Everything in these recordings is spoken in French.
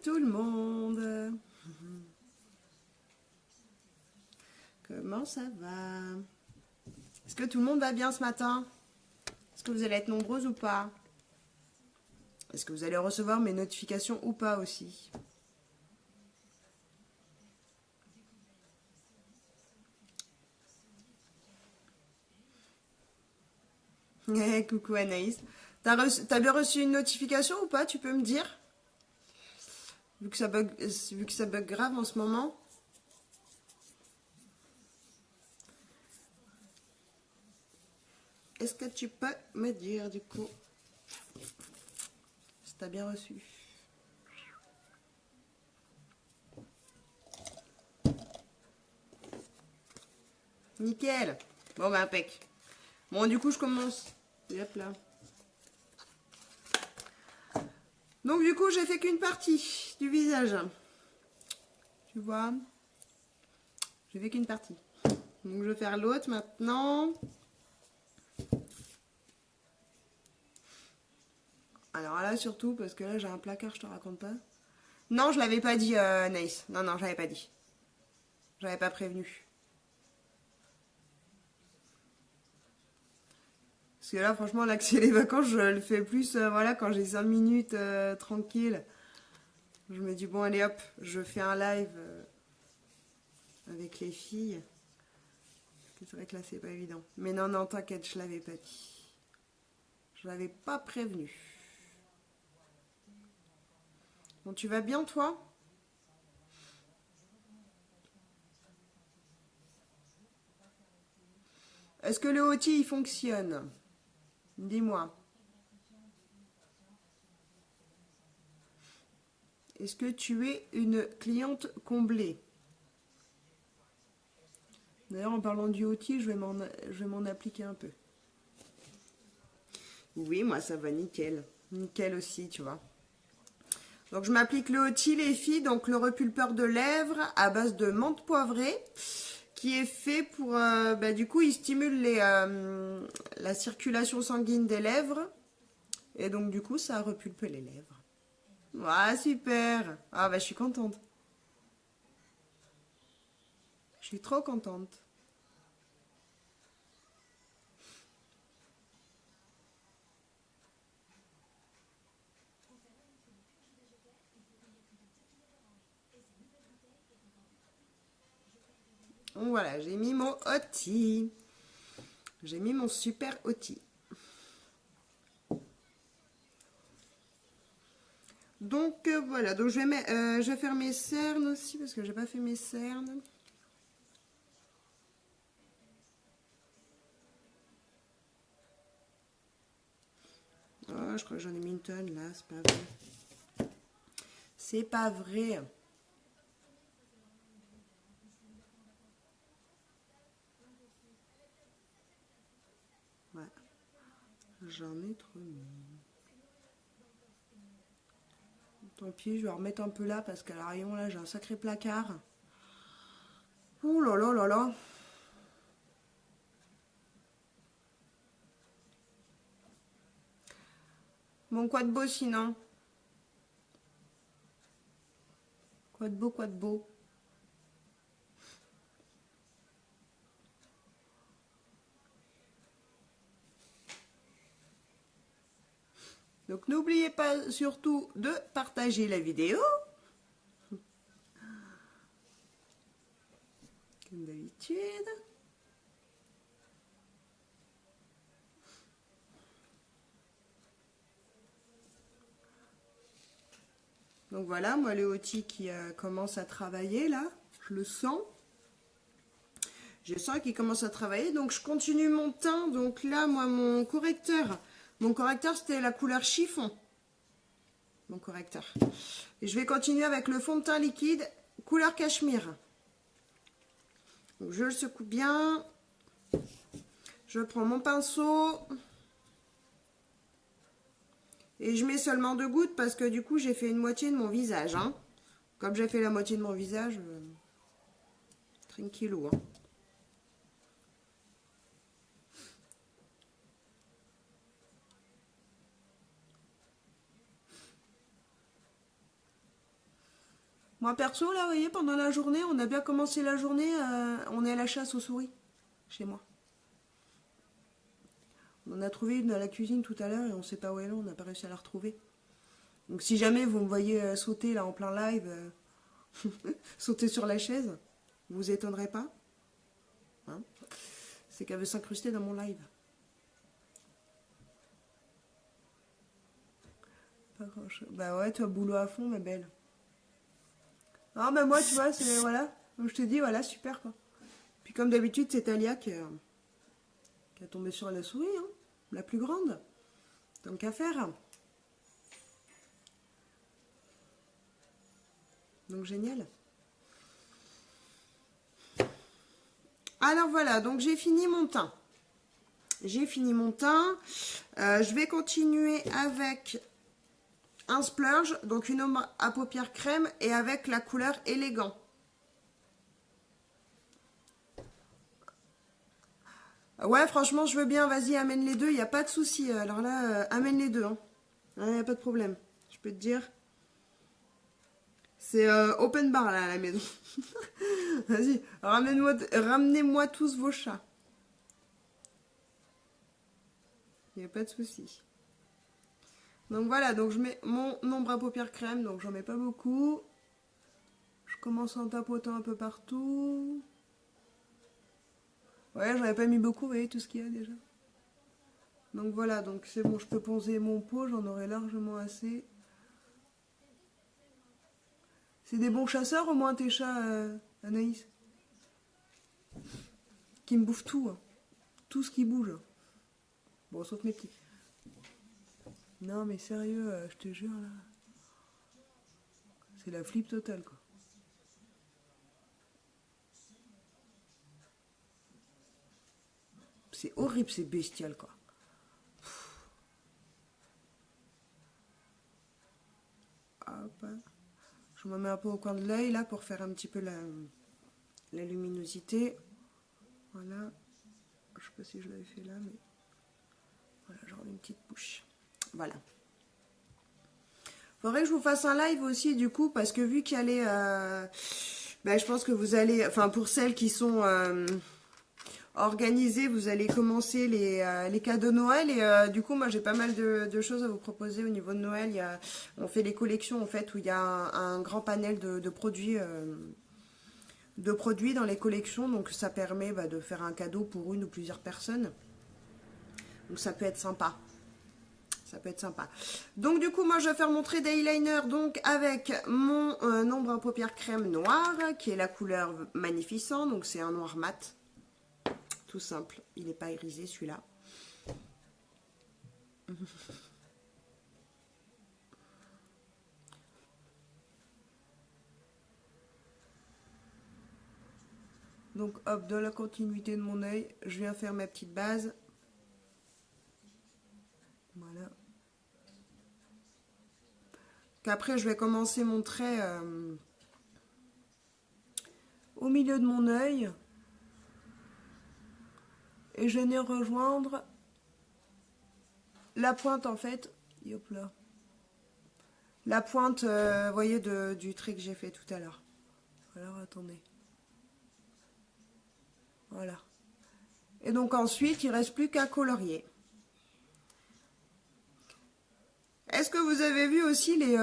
tout le monde. Comment ça va? Est-ce que tout le monde va bien ce matin? Est-ce que vous allez être nombreuses ou pas? Est-ce que vous allez recevoir mes notifications ou pas aussi? Coucou Anaïs. T'as bien reçu une notification ou pas? Tu peux me dire? Vu que ça bug grave en ce moment. Est-ce que tu peux me dire du coup si t'as bien reçu? Nickel. Bon bah impec. Bon du coup je commence. Hop là. Donc du coup j'ai fait qu'une partie du visage. Tu vois? J'ai fait qu'une partie. Donc je vais faire l'autre maintenant. Alors là surtout parce que là j'ai un placard, je te raconte pas. Non, je l'avais pas dit Naïs. Non, je l'avais pas dit. J'avais pas prévenu. Parce que là franchement là que c'est les vacances, je le fais plus voilà quand j'ai 5 minutes tranquille. Je me dis bon allez hop, je fais un live avec les filles. C'est vrai que là c'est pas évident. Mais non, t'inquiète, je l'avais pas dit. Je l'avais pas prévenu. Bon, tu vas bien toi? Est-ce que le outil il fonctionne? Dis-moi. Est-ce que tu es une cliente comblée? D'ailleurs, en parlant du outil, je vais m'en appliquer un peu. Oui, moi ça va nickel. Nickel aussi, tu vois. Donc je m'applique le outil, les filles, donc le repulpeur de lèvres à base de menthe poivrée, qui est fait pour, du coup, il stimule la circulation sanguine des lèvres, et donc du coup, ça repulpe les lèvres. Ah, super! Ah, bah je suis contente. Je suis trop contente. Donc voilà, j'ai mis mon outil. J'ai mis mon super outil. Donc voilà, donc je vais faire mes cernes aussi parce que j'ai pas fait mes cernes. Oh, je crois que j'en ai mis une tonne là, c'est pas vrai. C'est pas vrai. Ouais, j'en ai trop mis. Tant pis, je vais remettre un peu là parce qu'à l'arrière là j'ai un sacré placard. Ouh là là là là. Bon, quoi de beau sinon? Quoi de beau, quoi de beau? Donc n'oubliez pas surtout de partager la vidéo. Comme d'habitude. Donc voilà, moi le outil qui commence à travailler là, je le sens. Je sens qu'il commence à travailler, donc je continue mon teint. Donc là, moi, mon correcteur c'était la couleur chiffon. Mon correcteur. Et je vais continuer avec le fond de teint liquide, couleur cachemire. Donc je le secoue bien. Je prends mon pinceau. Et je mets seulement 2 gouttes parce que du coup, j'ai fait une moitié de mon visage. Hein. Comme j'ai fait la moitié de mon visage, tranquillou. Hein. Moi perso, là, vous voyez, pendant la journée, on a bien commencé la journée, on est à la chasse aux souris, chez moi. On en a trouvé une à la cuisine tout à l'heure et on sait pas où elle est, on n'a pas réussi à la retrouver. Donc si jamais vous me voyez sauter là en plein live, sauter sur la chaise, vous vous étonnerez pas, hein, c'est qu'elle veut s'incruster dans mon live. Pas grand-chose. Bah ouais, toi, boulot à fond, ma belle. Ah bah moi, tu vois, c'est, voilà, donc je te dis, voilà, super, quoi. Puis comme d'habitude, c'est Talia qui a tombé sur la souris, hein, la plus grande. Donc à faire. Donc génial. Alors voilà, donc j'ai fini mon teint. J'ai fini mon teint. Je vais continuer avec un splurge, donc une ombre à paupières crème et avec la couleur élégant. Ouais, franchement, je veux bien. Vas-y, amène les deux. Il n'y a pas de souci. Alors là, amène les deux. Il n'y a pas de problème. Je peux te dire. C'est open bar là à la maison. Vas-y, ramenez-moi tous vos chats. Il n'y a pas de souci. Donc voilà, donc je mets mon ombre à paupières crème, donc j'en mets pas beaucoup. Je commence en tapotant un peu partout. Ouais, j'en ai pas mis beaucoup, vous voyez tout ce qu'il y a déjà. Donc voilà, donc c'est bon, je peux poncer mon pot, j'en aurai largement assez. C'est des bons chasseurs au moins tes chats, Anaïs? Qui me bouffent tout, hein. Tout ce qui bouge. Bon, sauf mes petits. Non mais sérieux, je te jure là. C'est la flip totale quoi. C'est horrible, c'est bestial quoi. Hop. Je me mets un peu au coin de l'œil là pour faire un petit peu la luminosité. Voilà. Je sais pas si je l'avais fait là, mais voilà, genre une petite bouche. Voilà. Faudrait que je vous fasse un live aussi du coup, parce que vu qu'il y a les... je pense que vous allez... Enfin, pour celles qui sont organisées, vous allez commencer les cadeaux Noël. Et du coup, moi, j'ai pas mal de choses à vous proposer au niveau de Noël. On fait les collections, en fait, où il y a un grand panel de produits... dans les collections, donc ça permet de faire un cadeau pour une ou plusieurs personnes. Donc ça peut être sympa. Ça peut être sympa. Donc du coup, moi, je vais faire mon trait d'eyeliner donc avec mon ombre à paupières crème noire, qui est la couleur Magnificent. Donc c'est un noir mat. Tout simple. Il n'est pas irisé celui-là. Donc hop, dans la continuité de mon œil, je viens faire ma petite base. Voilà. Qu'après, je vais commencer mon trait au milieu de mon œil. Et je viens rejoindre la pointe en fait. Hop là. La pointe, vous voyez, du trait que j'ai fait tout à l'heure. Alors attendez. Voilà. Et donc ensuite, il ne reste plus qu'à colorier. Est-ce que vous avez vu aussi les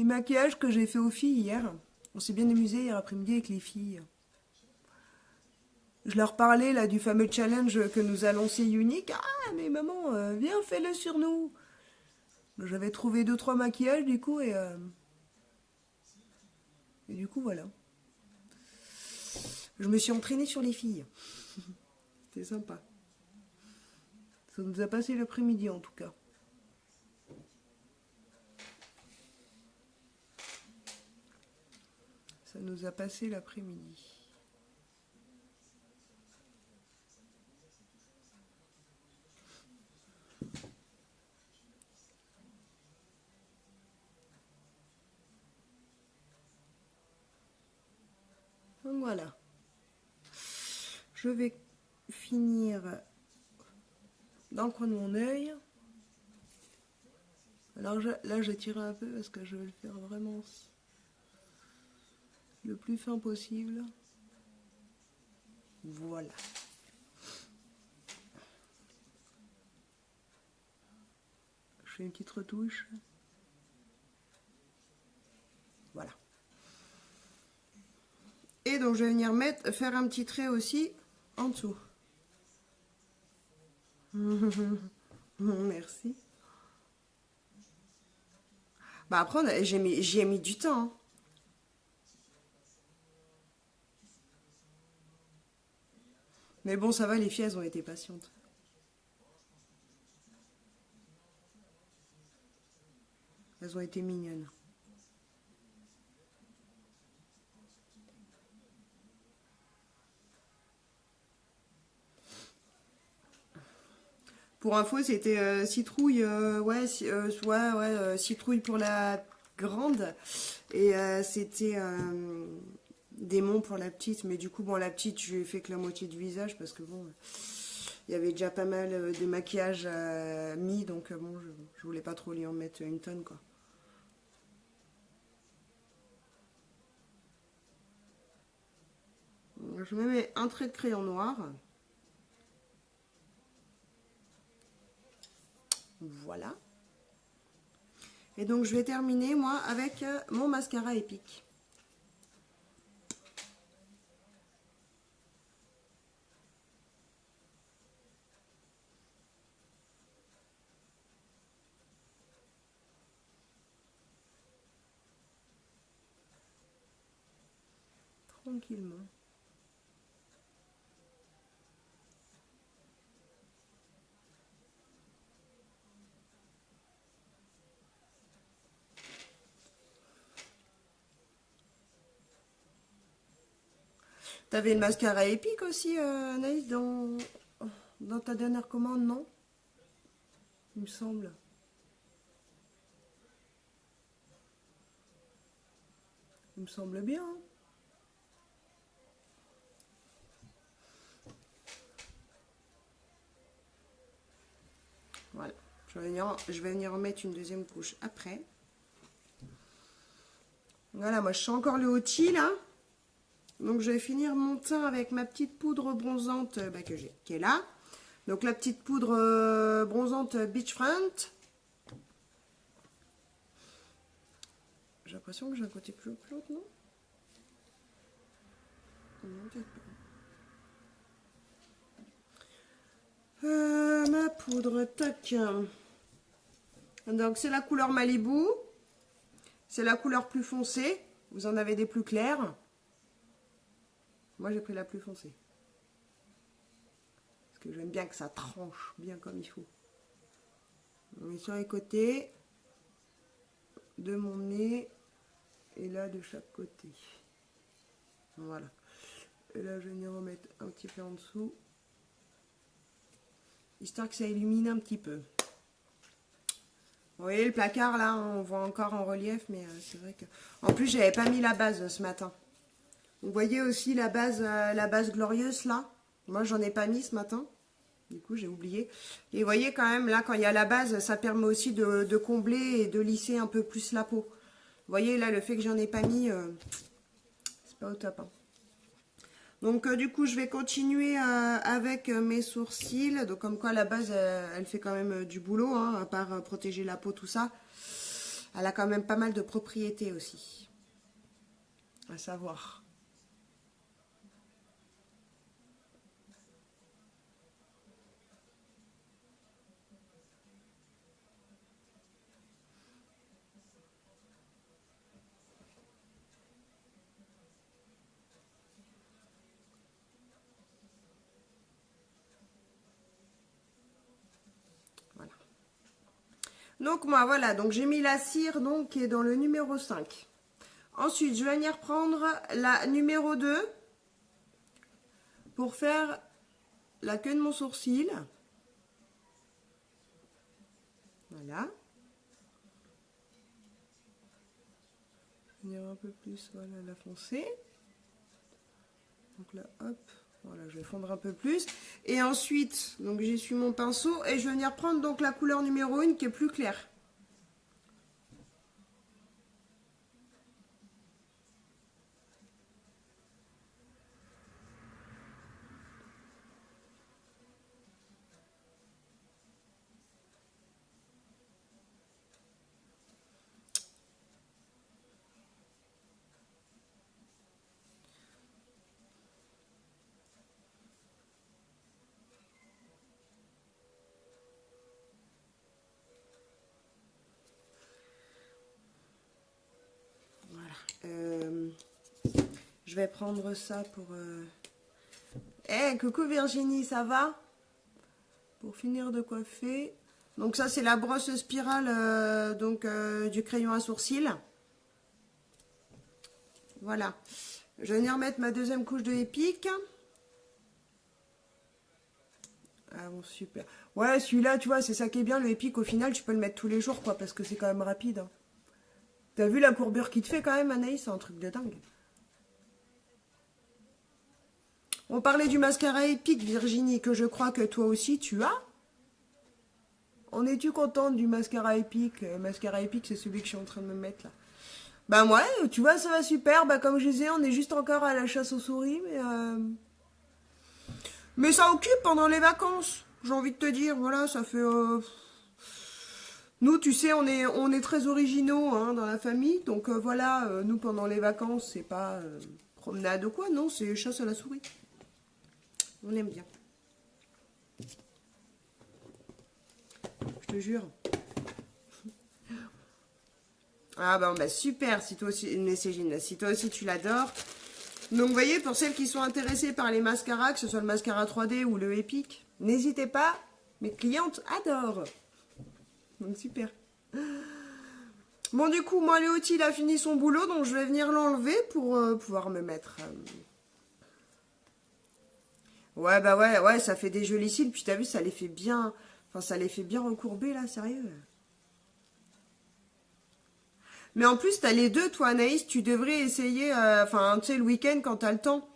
maquillages que j'ai fait aux filles hier? On s'est bien amusé hier après-midi avec les filles. Je leur parlais là du fameux challenge que nous a lancé Unique. Ah mais maman, viens fais-le sur nous. J'avais trouvé 2-3 maquillages du coup et du coup voilà. Je me suis entraînée sur les filles. C'était sympa. Ça nous a passé l'après-midi en tout cas. Ça nous a passé l'après-midi. Donc voilà. Je vais finir dans le coin de mon œil. Alors là, j'ai tiré un peu parce que je vais le faire vraiment le plus fin possible. Voilà. Je fais une petite retouche. Voilà. Et donc, je vais venir faire un petit trait aussi en dessous. Merci. Bah après, j'y ai mis du temps. Hein. Mais bon, ça va, les filles, elles ont été patientes. Elles ont été mignonnes. Pour info, c'était citrouille, citrouille pour la grande. Et c'était démon pour la petite. Mais du coup, bon, la petite, je lui ai fait que la moitié du visage parce que bon, il y avait déjà pas mal de maquillage mis. Donc bon, je voulais pas trop lui en mettre une tonne, quoi. Je me mets un trait de crayon noir. Voilà. Et donc, je vais terminer, moi, avec mon mascara épique. Tranquillement. T'avais le mascara épique aussi, Anaïs, dans ta dernière commande, non? Il me semble. Il me semble bien. Hein. Voilà. Je vais venir en mettre une deuxième couche après. Voilà, moi je sens encore le outil là. Donc je vais finir mon teint avec ma petite poudre bronzante qui est là. Donc la petite poudre bronzante Beachfront. J'ai l'impression que j'ai un côté plus haut que l'autre, non? Non, peut-être pas. Ma poudre, tac. Donc c'est la couleur Malibu. C'est la couleur plus foncée. Vous en avez des plus clairs. Moi j'ai pris la plus foncée. Parce que j'aime bien que ça tranche bien comme il faut. On met sur les côtés de mon nez et là de chaque côté. Voilà. Et là je vais venir remettre un petit peu en dessous. Histoire que ça illumine un petit peu. Vous voyez le placard là, on voit encore en relief, mais c'est vrai que... En plus j'avais pas mis la base ce matin. Vous voyez aussi la base glorieuse là. Moi j'en ai pas mis ce matin. Du coup j'ai oublié. Et vous voyez quand même là quand il y a la base, ça permet aussi de combler et de lisser un peu plus la peau. Vous voyez là le fait que j'en ai pas mis, c'est pas au top. Hein. Donc du coup je vais continuer avec mes sourcils. Donc comme quoi la base elle fait quand même du boulot, hein, à part protéger la peau, tout ça. Elle a quand même pas mal de propriétés aussi. À savoir. Donc moi voilà, donc j'ai mis la cire donc, qui est dans le numéro 5. Ensuite, je vais venir prendre la numéro 2 pour faire la queue de mon sourcil. Voilà. Venir un peu plus, voilà, la foncer. Donc là, hop, voilà, je vais fondre un peu plus. Et ensuite, donc j'essuie mon pinceau et je vais venir prendre donc la couleur numéro 1 qui est plus claire. Je vais prendre ça pour... Eh, coucou Virginie, ça va? Pour finir de coiffer. Donc ça, c'est la brosse spirale du crayon à sourcils. Voilà. Je vais venir mettre ma deuxième couche de Epic. Ah bon, super. Ouais, celui-là, tu vois, c'est ça qui est bien, le Epic, au final, tu peux le mettre tous les jours, quoi, parce que c'est quand même rapide. Hein. T'as vu la courbure qu'il te fait quand même, Anaïs? C'est un truc de dingue. On parlait du mascara Epic, Virginie, que je crois que toi aussi, tu as. En es-tu contente du mascara Epic? Mascara Epic, c'est celui que je suis en train de me mettre, là. Bah ouais, tu vois, ça va super. Bah comme je disais, on est juste encore à la chasse aux souris, mais ça occupe pendant les vacances. J'ai envie de te dire, voilà, ça fait... Nous, tu sais, on est très originaux hein, dans la famille. Donc voilà, nous, pendant les vacances, c'est pas promenade ou quoi, non, c'est chasse à la souris. On aime bien. Je te jure. Ah bah super, si toi aussi, si toi aussi tu l'adores. Donc vous voyez, pour celles qui sont intéressées par les mascaras, que ce soit le mascara 3D ou le Epic, n'hésitez pas, mes clientes adorent. Donc super. Bon du coup, moi Léotie, il a fini son boulot, donc je vais venir l'enlever pour pouvoir me mettre... Ouais, bah ouais, ça fait des jolis cils, puis t'as vu, ça les fait bien... Enfin, ça les fait bien recourber, là, sérieux. Mais en plus, t'as les deux, toi, Anaïs, tu devrais essayer... Enfin, tu sais, le week-end, quand t'as le temps.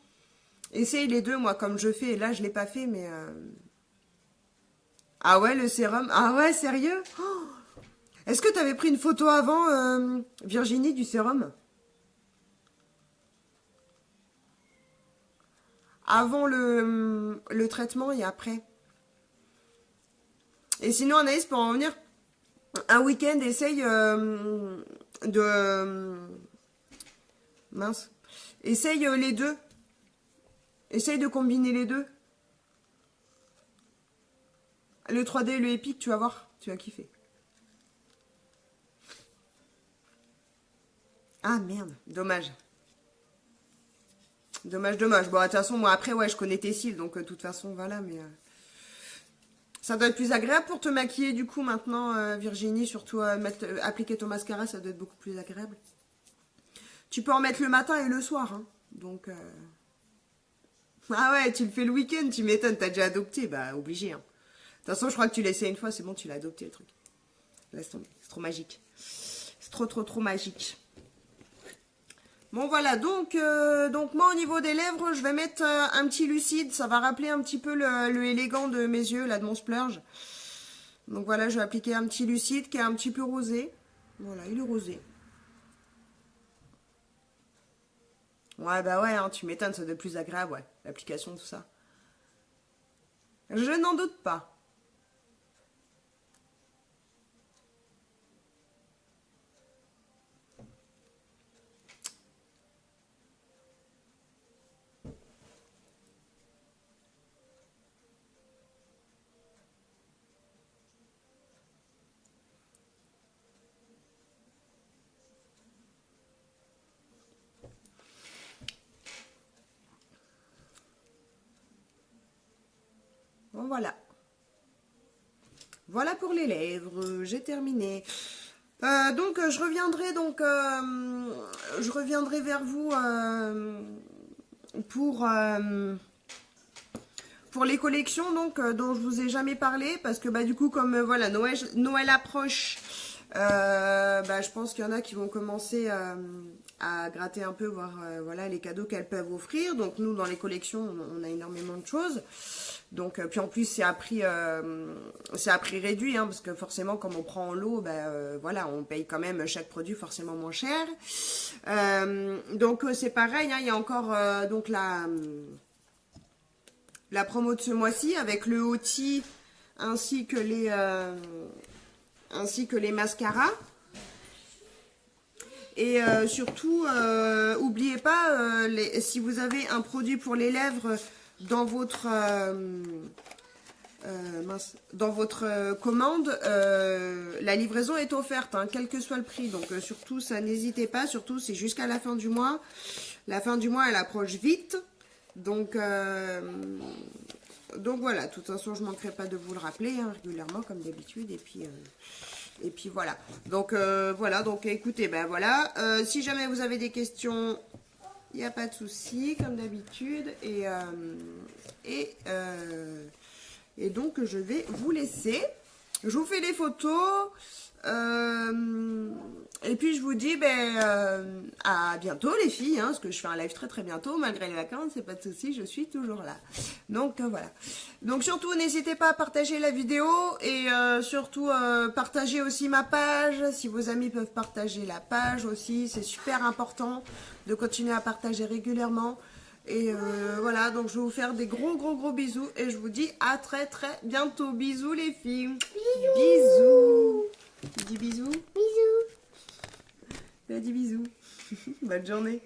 Essaye les deux, moi, comme je fais. Là, je l'ai pas fait, mais... Ah ouais, le sérum. Ah ouais, sérieux? Oh, est-ce que t'avais pris une photo avant, Virginie, du sérum? Avant le traitement et après. Et sinon, Anaïs, pour en revenir, un week-end, essaye mince. Essaye les deux. Essaye de combiner les deux. Le 3D et le Epic, tu vas voir. Tu vas kiffer. Ah merde, dommage. Dommage. Bon, de toute façon, moi après, ouais, je connais tes cils, donc de toute façon, voilà, mais... Ça doit être plus agréable pour te maquiller, du coup, maintenant, Virginie, surtout appliquer ton mascara, ça doit être beaucoup plus agréable. Tu peux en mettre le matin et le soir, hein, donc... Ah ouais, tu le fais le week-end, tu m'étonnes, t'as déjà adopté, bah, obligé, hein. De toute façon, je crois que tu l'as essayé une fois, c'est bon, tu l'as adopté, le truc. Laisse tomber, c'est trop magique. C'est trop magique. Bon voilà, donc moi au niveau des lèvres, je vais mettre un petit lucide, ça va rappeler un petit peu le élégant de mes yeux, là de mon splurge. Donc voilà, je vais appliquer un petit lucide qui est un petit peu rosé. Voilà, il est rosé. Ouais, bah ouais, hein, tu m'étonnes, ça doit être plus agréable, ouais, l'application, tout ça. Je n'en doute pas. Bon, voilà. Voilà pour les lèvres, j'ai terminé. Donc je reviendrai vers vous pour les collections donc dont je vous ai jamais parlé parce que bah du coup comme voilà Noël approche, bah, je pense qu'il y en a qui vont commencer à gratter un peu, voir voilà les cadeaux qu'elles peuvent offrir. Donc nous dans les collections on a énormément de choses. Donc puis en plus c'est à prix réduit hein, parce que forcément comme on prend en lot, ben voilà on paye quand même chaque produit forcément moins cher. Donc c'est pareil, hein, il y a encore donc la promo de ce mois-ci avec le Hoti ainsi que les mascaras. Et surtout, n'oubliez pas, si vous avez un produit pour les lèvres dans votre commande, la livraison est offerte, hein, quel que soit le prix. Donc surtout, ça n'hésitez pas, surtout c'est jusqu'à la fin du mois. La fin du mois, elle approche vite. Donc voilà, de toute façon, je ne manquerai pas de vous le rappeler hein, régulièrement, comme d'habitude. Et puis voilà. Donc voilà, donc écoutez, ben voilà. Si jamais vous avez des questions, il n'y a pas de souci, comme d'habitude. Et donc, je vais vous laisser. Je vous fais des photos. Et puis, je vous dis à bientôt, les filles. Hein, parce que je fais un live très très bientôt. Malgré les vacances, c'est pas de souci, je suis toujours là. Donc, voilà. Donc, surtout, n'hésitez pas à partager la vidéo. Et surtout, partagez aussi ma page. Si vos amis peuvent partager la page aussi. C'est super important de continuer à partager régulièrement. Et voilà, donc je vais vous faire des gros bisous et je vous dis à très bientôt. Bisous les filles. Bisous. Tu dis bisous? Bisous. Tu as dit bisous. Bonne journée.